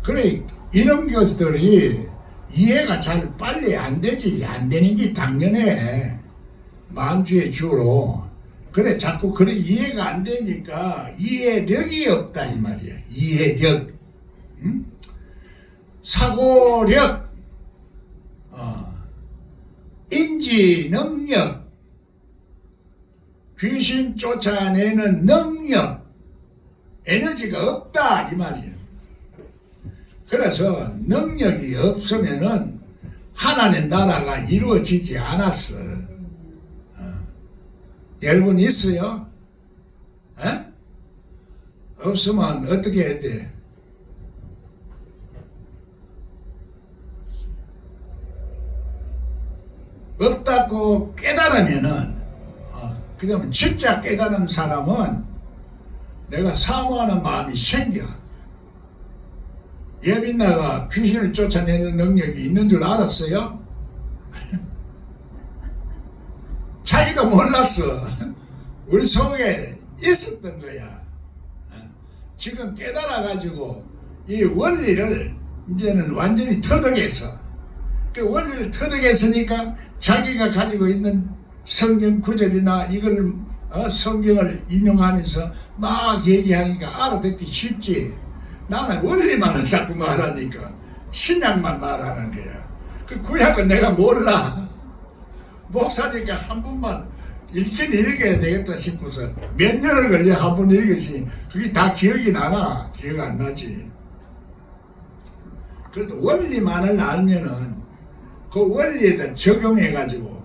그래 이런 것들이 이해가 잘 빨리 안 되지. 안 되는 게 당연해. 만주의 주로. 그래 자꾸 그래 이해가 안 되니까 이해력이 없다 이 말이야. 이해력. 응? 사고력. 인지 능력. 귀신 쫓아내는 능력. 에너지가 없다 이 말이야. 그래서 능력이 없으면은 하나님 나라가 이루어지지 않았어. 여러분 있어요? 없으면 어떻게 해야 돼? 없다고 깨달으면은 그러면 진짜 깨달은 사람은 내가 사모하는 마음이 생겨. 예빈나가 귀신을 쫓아내는 능력이 있는 줄 알았어요? 자기도 몰랐어. 우리 속에 있었던 거야. 지금 깨달아가지고 이 원리를 이제는 완전히 터득했어. 그 원리를 터득했으니까 자기가 가지고 있는 성경 구절이나 이걸 성경을 인용하면서 막 얘기하니까 알아듣기 쉽지. 나는 원리만을 자꾸 말하니까 신약만 말하는 거야. 그 구약은 내가 몰라. 목사니까 한 번만 읽긴 읽어야 되겠다 싶어서 몇 년을 걸려 한 번 읽으시. 그게 다 기억이 나나? 기억 안 나지. 그래도 원리만을 알면은 그 원리에다 적용해가지고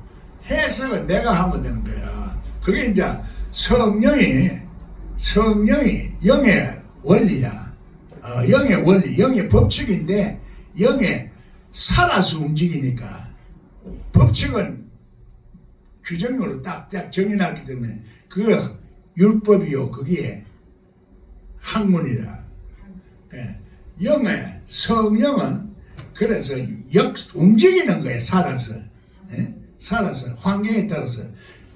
해석은 내가 하면 되는 거야. 그게 이제 성령이 영의 원리야. 영의 원리, 영의 법칙인데 영에 살아서 움직이니까 법칙은 규정으로 딱딱 정해놨기 때문에 그 율법이요 그게 학문이라. 영의 성령은 그래서 움직이는 거예요. 살아서 살아서 환경에 따라서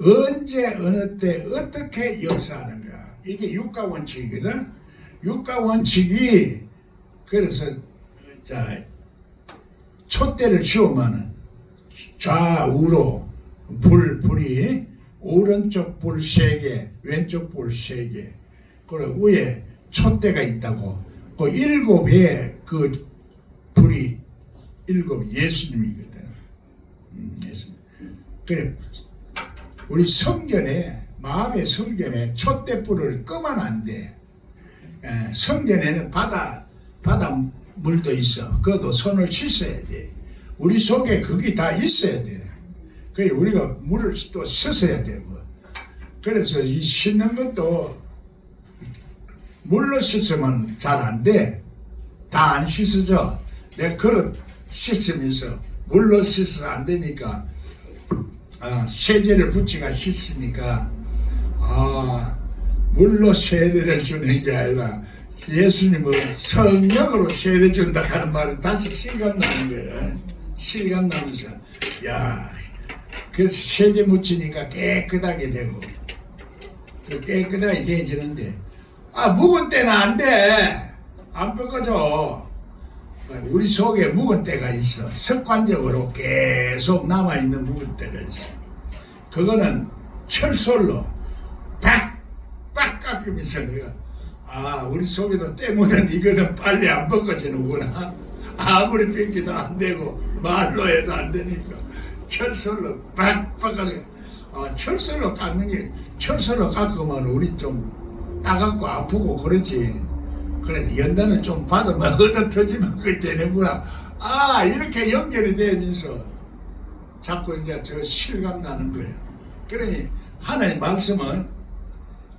언제 어느 때 어떻게 역사하는 거야. 이게 육가 원칙이거든. 육가 원칙이 그래서 자 촛대를 쥐우면은 좌우로 불이 오른쪽 불 3개 왼쪽 불 3개 그리고 위에 촛대가 있다고. 그 7의 그 불이 7 예수님이거든. 예수님. 그래 우리 성전에 마음의 성전에 촛대불을 끄면 안 돼. 성전에는 바다 물도 있어. 그것도 손을 씻어야 돼. 우리 속에 그게 다 있어야 돼. 그래 우리가 물을 또 씻어야 되고. 그래서 이 씻는 것도 물로 씻으면 잘 안 돼. 다 안 씻어져. 내 그릇 씻으면서 물로 씻어서 안 되니까 세제를 붙이가 씻으니까 물로 세례를 주는 게 아니라 예수님은 성령으로 세례 준다 하는 말이 다시 실감나는 거예요. 실감나면서 그래서 세제 묻히니까 깨끗하게 되고 깨끗하게 되어지는데 묵은 때는 안 돼. 안 뺏겨져. 우리 속에 묵은 때가 있어. 습관적으로 계속 남아있는 묵은 때가 있어. 그거는 철솔로 빡 깎으면서 내가 우리 속에도 때 묻은 이것은 빨리 안 벗겨지는구나. 아무리 뺏기도 안 되고 말로 해도 안 되니까 철솔로 빡 깎으면 철솔로 깎는 게 철솔로 깎으면 우리 좀 따갑고 아프고 그러지. 그래서 연단을 좀 받으면 얻어터지면 그게 되는구나. 이렇게 연결이 되면서 자꾸 이제 저 실감 나는 거예요. 그러니 하나님 말씀은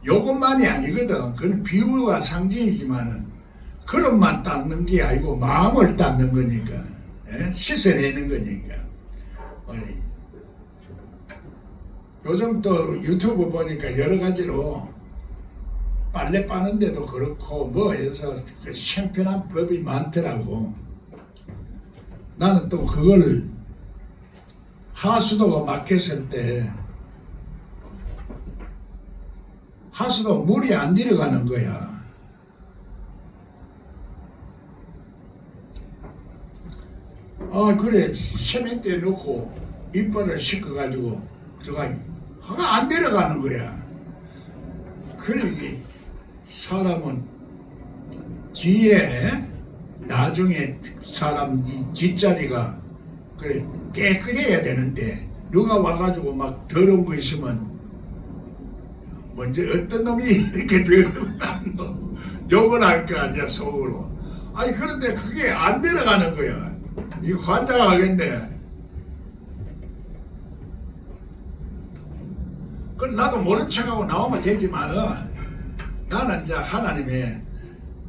요것만이 아니거든. 그건 비유가 상징이지만은 그릇만 닦는 게 아니고 마음을 닦는 거니까, 씻어내는 거니까. 요즘 또 유튜브 보니까 여러 가지로 빨래 빠는데도 그렇고 뭐 해서 형편한 법이 많더라고. 나는 또 그걸 하수도가 막혔을 때 하수도 물이 안 내려가는 거야. 그래 세면대에 넣고 이빨을 씻어가지고 화가 안 내려가는 거야. 그래 이게 사람은 뒤에 나중에 사람 이 뒷자리가 그래 깨끗해야 되는데 누가 와가지고 막 더러운 거 있으면 먼저 어떤 놈이 이렇게 더러운 거 욕을 할 거 아니야 속으로. 그런데 그게 안 내려가는 거야. 이거 환장하겠네. 그건 나도 모른 척하고 나오면 되지만은 나는 이제 하나님의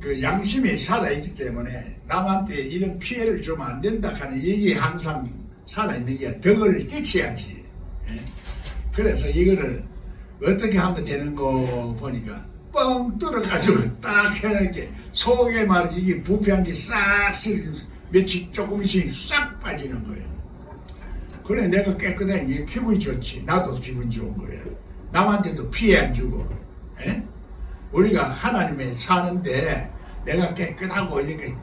그 양심이 살아있기 때문에 남한테 이런 피해를 주면 안 된다 하는 얘기 항상 살아있는 게 덕을 끼쳐야지. 그래서 이거를 어떻게 하면 되는 거 보니까 뻥 뚫어가지고 딱 해놓게 속에 말이지 이게 부패한 게 싹 며칠 조금씩 싹 빠지는 거예요. 그래 내가 깨끗해 기분이 좋지. 나도 기분 좋은 거예요. 남한테도 피해 안 주고. 우리가 하나님에 사는데 내가 깨끗하고 이렇게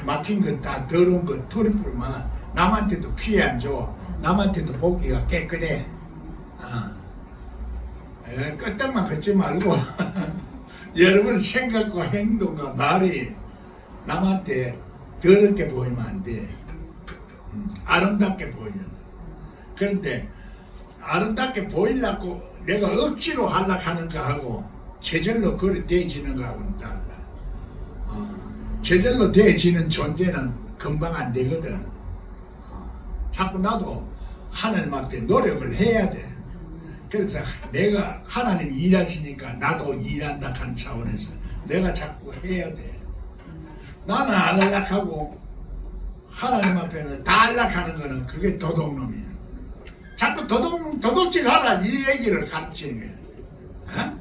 막힌 것 다 더러운 것 털어뿌리면 남한테도 피해 안 줘. 남한테도 보기가 깨끗해. 끄떡만 걷지 말고 여러분 생각과 행동과 말이 남한테 더럽게 보이면 안 돼. 아름답게 보여야 돼. 그런데 아름답게 보이려고 내가 억지로 하려고 하는 거하고 제절로 그래 되어지는 거하고는 달라. 제절로 되어지는 존재는 금방 안 되거든. 자꾸 나도 하나님 앞에 노력을 해야 돼. 그래서 내가 하나님이 일하시니까 나도 일한다 하는 차원에서 내가 자꾸 해야 돼. 나는 안 하려고 하나님 앞에는 다 하려고 하는 거는 그게 도둑놈이야. 자꾸 도둑질 하라 이 얘기를 가르치는 거야.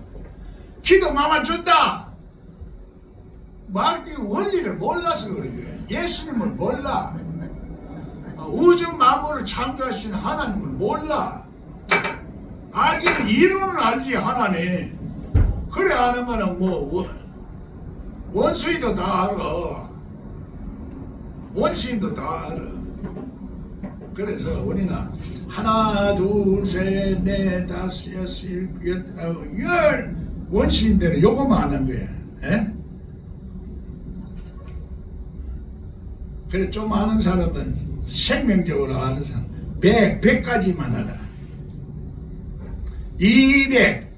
기도 막아준다. 그 원리를 몰라서 그런 거야. 예수님을 몰라. 우주 만물을 창조하신 하나님을 몰라. 알기는 이론은 알지 하나님. 그래 하는 거는 뭐 원수인도 다 알아. 원수인도 다 알아. 그래서 우리는 하나 둘 셋 넷 다섯 여섯 일곱 여덟 아홉 열 원수인들은 요거만 하는 거야. 그래 좀 아는 사람은 생명적으로 아는 사람 100까지만 알아. 200,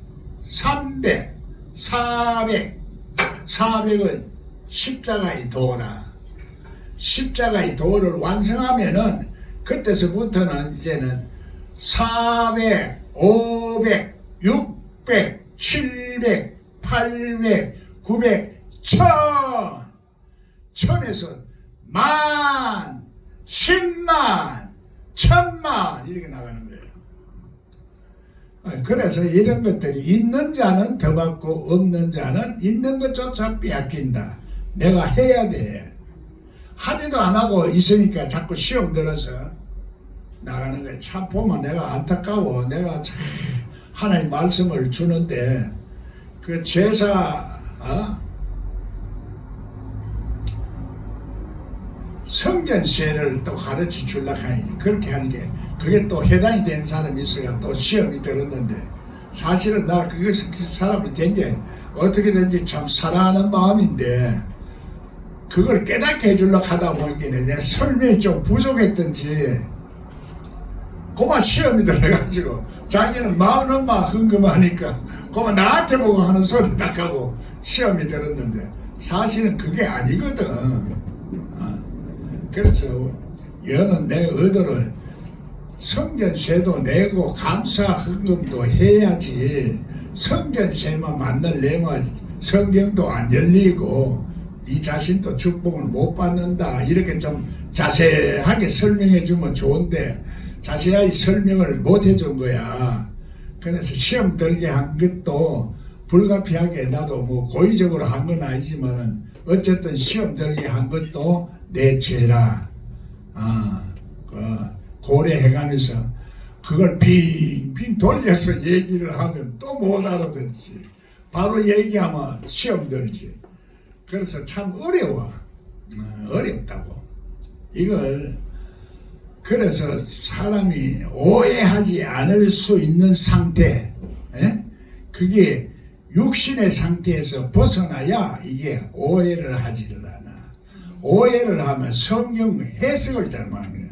300, 400, 400을 십자가의 도라. 십자가의 도를 완성하면은 그때서부터는 이제는 400, 500, 600, 700, 800, 900, 1000, 1000에서 만, 10만, 1000만 이렇게 나가는 거예요. 그래서 이런 것들이 있는 자는 더 받고 없는 자는 있는 것조차 빼앗긴다. 내가 해야 돼. 하지도 안 하고 있으니까 자꾸 시험 들어서 나가는 거예요. 참 보면 내가 안타까워. 내가 참 하나님 말씀을 주는데 그 제사 성전세를 또 가르쳐 주려고 하니 그렇게 하는 게 그게 또 해당이 되는 사람이 있어가 또 시험이 들었는데 사실은 나 그 사람을 굉장히 어떻게든지 참 사랑하는 마음인데 그걸 깨닫게 해주려고 하다 보니까 내 설명이 좀 부족했던지 그만 시험이 들어가지고 자기는 마음은 막 흥금하니까 그만 나한테 보고 하는 소리 딱 하고 시험이 들었는데 사실은 그게 아니거든. 그래서 여는 내 의도를 성전세도 내고 감사 헌금도 해야지 성전세만 만들려면 성경도 안 열리고 네 자신도 축복을 못 받는다 이렇게 좀 자세하게 설명해 주면 좋은데 자세하게 설명을 못 해준 거야. 그래서 시험 들게 한 것도 불가피하게 나도 뭐 고의적으로 한 건 아니지만 어쨌든 시험 들게 한 것도 내 죄라 고려해가면서 그걸 빙빙 돌려서 얘기를 하면 또 못 알아듣지. 바로 얘기하면 시험 들지. 그래서 참 어려워. 어렵다고. 이걸 그래서 사람이 오해하지 않을 수 있는 상태, 그게 육신의 상태에서 벗어나야 이게 오해를 하지를 않아. 오해를 하면 성경 해석을 잘못하는 거야.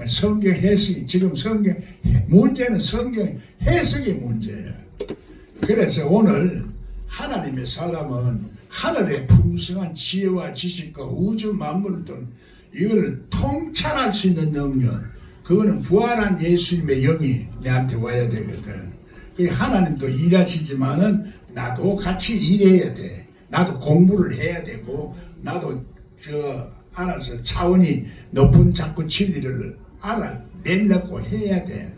성경 해석이 지금 성경 문제는 성경 해석이 문제예요. 그래서 오늘 하나님의 사람은 하늘의 풍성한 지혜와 지식과 우주 만물을 이걸 통찰할 수 있는 능력, 그거는 부활한 예수님의 영이 내한테 와야 되거든. 하나님도 일하시지만은 나도 같이 일해야 돼. 나도 공부를 해야 되고 나도 알아서 차원이 높은 자꾸 진리를 알아내려고 해야 돼.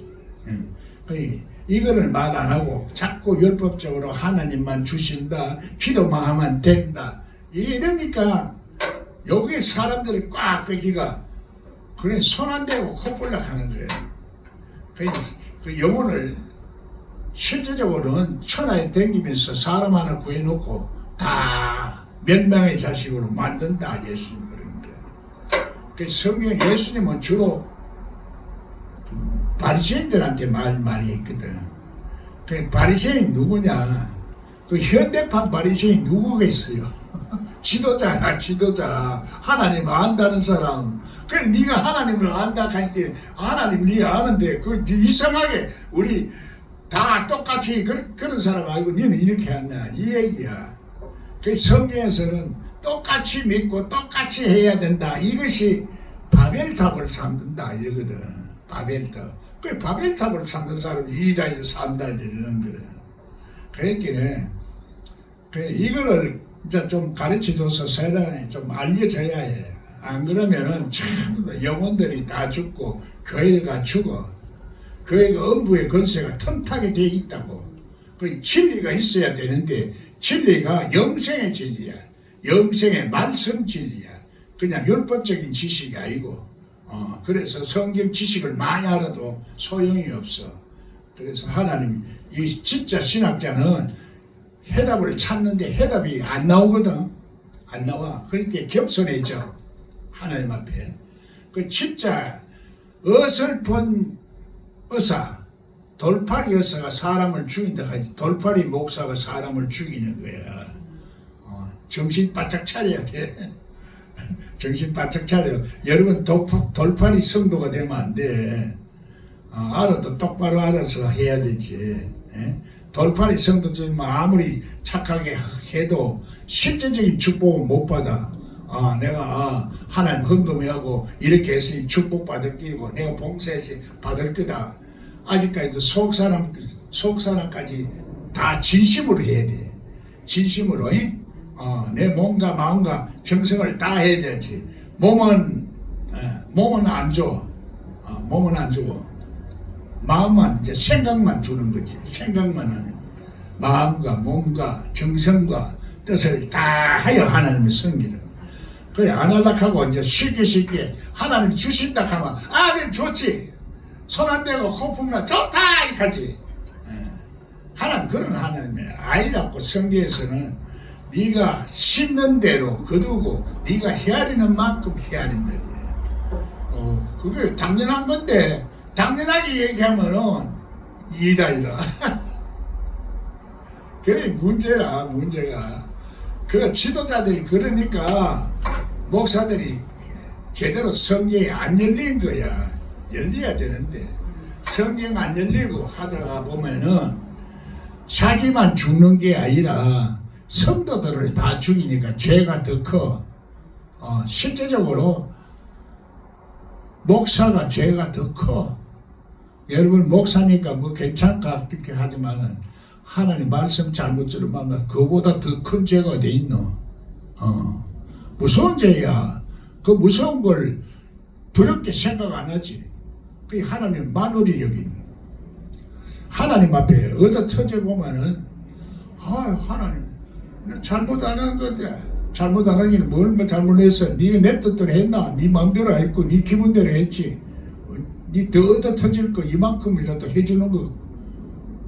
이거를 말 안 하고 자꾸 율법적으로 하나님만 주신다, 기도만 하면 된다. 이러니까 여기 사람들이 꽉 뺏기가 그래 손 안 대고 콧볼락 하는 거예요. 그 영혼을 실제적으로는 천하에 댕기면서 사람 하나 구해놓고 다 멸망의 자식으로 만든다 예수님 그러는 거예요. 그 성경 예수님은 주로 바리새인들한테 말 많이 했거든. 그 바리새인 누구냐? 그 현대판 바리새인 누구겠어요? 지도자야 지도자. 하나님 안다는 사람. 그래 네가 하나님을 안다 하니까 하나님 네가 아는데 그 이상하게 우리 다 똑같이 그런 사람 아니고 너는 이렇게 한다 이 얘기야. 그 성경에서는 똑같이 믿고 똑같이 해야 된다. 이것이 바벨탑을 찾는다 이러거든. 바벨탑. 그 바벨탑을 찾는 사람이 이다에서 산다 이러는 거야. 그랬기에 이거를 이제 좀 가르쳐줘서 세상에 좀 알려져야 해. 안 그러면은 전부 영혼들이 다 죽고 교회가 죽어. 교회가 음부의 권세가 틈타게 돼 있다고. 그 진리가 있어야 되는데 진리가 영생의 진리야. 영생의 말씀 진리야. 그냥 율법적인 지식이 아니고. 그래서 성경 지식을 많이 알아도 소용이 없어. 그래서 하나님 이 진짜 신학자는 해답을 찾는데 해답이 안 나오거든. 안 나와. 그러니까 겸손해져. 하나님 앞에. 그 진짜 어설픈 의사, 돌팔이 의사가 사람을 죽인다 하지 돌팔이 목사가 사람을 죽이는 거야. 정신 바짝 차려야 돼. 정신 바짝 차려. 여러분 돌팔이 성도가 되면 안 돼. 알아도 똑바로 알아서 해야 되지. 돌팔이 성도 좀 아무리 착하게 해도 실제적인 축복은 못 받아. 내가 하나님 헌금하고 이렇게 해서 축복 받을 끼고 내가 봉사해서 받을 거다. 아직까지도 속사람까지 다 진심으로 해야 돼. 진심으로 내 몸과 마음과 정성을 다 해야 되지. 몸은 안 줘. 몸은 안 주고 마음만 이제 생각만 주는 거지. 생각만 하는 마음과 몸과 정성과 뜻을 다 하여 하나님을 섬기는 거. 그래 안 하려고 이제 쉽게 하나님 주신다 하면 아멘 좋지. 손 안 대고 호풍나 좋다 이까지. 하나님 그런 하나님의 아이라고 성경에서는 네가 심는 대로 거두고 네가 헤아리는 만큼 헤아린다. 그게 당연한 건데 당연하게 얘기하면은 이다. 그게 문제가 그 지도자들이 그러니까 목사들이 제대로 성경이 안 열린 거야. 열려야 되는데 성경 안 열리고 하다가 보면은 자기만 죽는 게 아니라 성도들을 다 죽이니까 죄가 더 커. 실제적으로 목사가 죄가 더 커. 여러분 목사니까 뭐 괜찮까 그렇게 하지만은 하나님 말씀 잘못 들으면 그보다 더 큰 죄가 어디 있노? 무서운 죄야. 그 무서운 걸 두렵게 생각 안 하지. 그게 하나님 만월이 여기는 거. 하나님 앞에 얻어 터져 보면은 하나님 잘못 안 하는 건데 잘못 안 하기는 뭘 잘못했어. 네가 내 뜻대로 했나? 네 마음대로 했고 네 기분대로 했지. 네 더 얻어 터질 거 이만큼이라도 해주는 거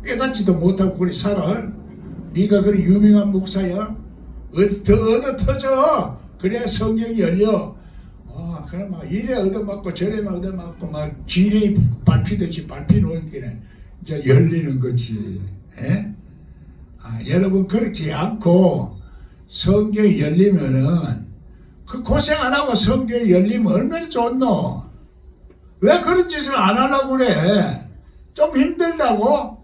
깨닫지도 못하고 그리 살아. 네가 그리 유명한 목사야. 더 얻어 터져. 그래야 성경이 열려. 그럼 막 이래 얻어맞고 저래 얻어맞고 막 지뢰 밟히듯이 밟히는 게 이제 열리는 거지. 여러분 그렇지 않고 성경이 열리면은 그 고생 안 하고 성경이 열리면 얼마나 좋노? 왜 그런 짓을 안 하려고 그래? 좀 힘들다고?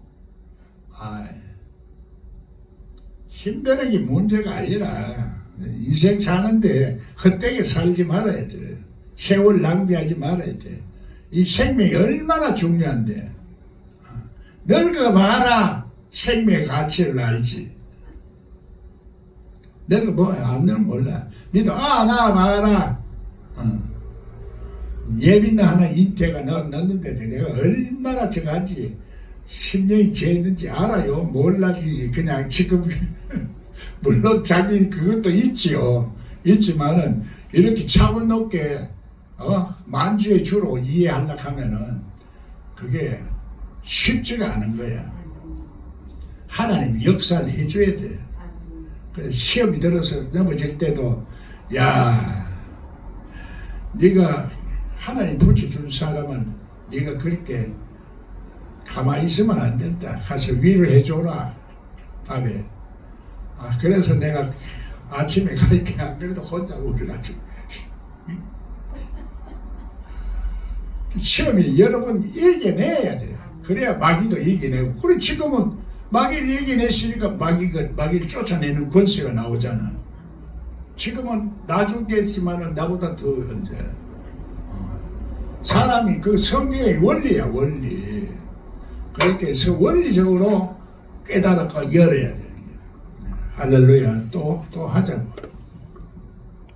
힘드는 게 문제가 아니라 인생 사는데 헛되게 살지 말아야 돼. 세월 낭비하지 말아야 돼. 이 생명이 얼마나 중요한데. 늙어봐라. 생명의 가치를 알지. 안 늙으면 몰라. 니도 나와봐라. 예비나 하나 인태가 넣었는데 내가 얼마나 저간지 10년이 지었는지 알아요. 몰라지. 그냥 지금 물론 자기 그것도 있지요. 있지만은 이렇게 차원 높게 만주의 주로 이해하려고 하면은 그게 쉽지가 않은 거야. 하나님이 역사를 해줘야 돼. 그래서 시험이 들어서 넘어질 때도 네가 하나님 붙여준 사람은 네가 그렇게 가만히 있으면 안 된다. 가서 위로를 해줘라. 밤에. 그래서 내가 아침에 가니까 안 그래도 혼자 울어가지고. 시험이 여러분 이겨내야 돼요. 그래야 마귀도 이겨내고. 그래 지금은 마귀를 이겨냈으니까 마귀를 쫓아내는 권세가 나오잖아. 지금은 나중겠지만은 나보다 더 현재. 사람이 그 성경의 원리야, 원리. 그렇게 해서 원리적으로 깨달아가 열어야 돼. 할렐루야. 또 하자고.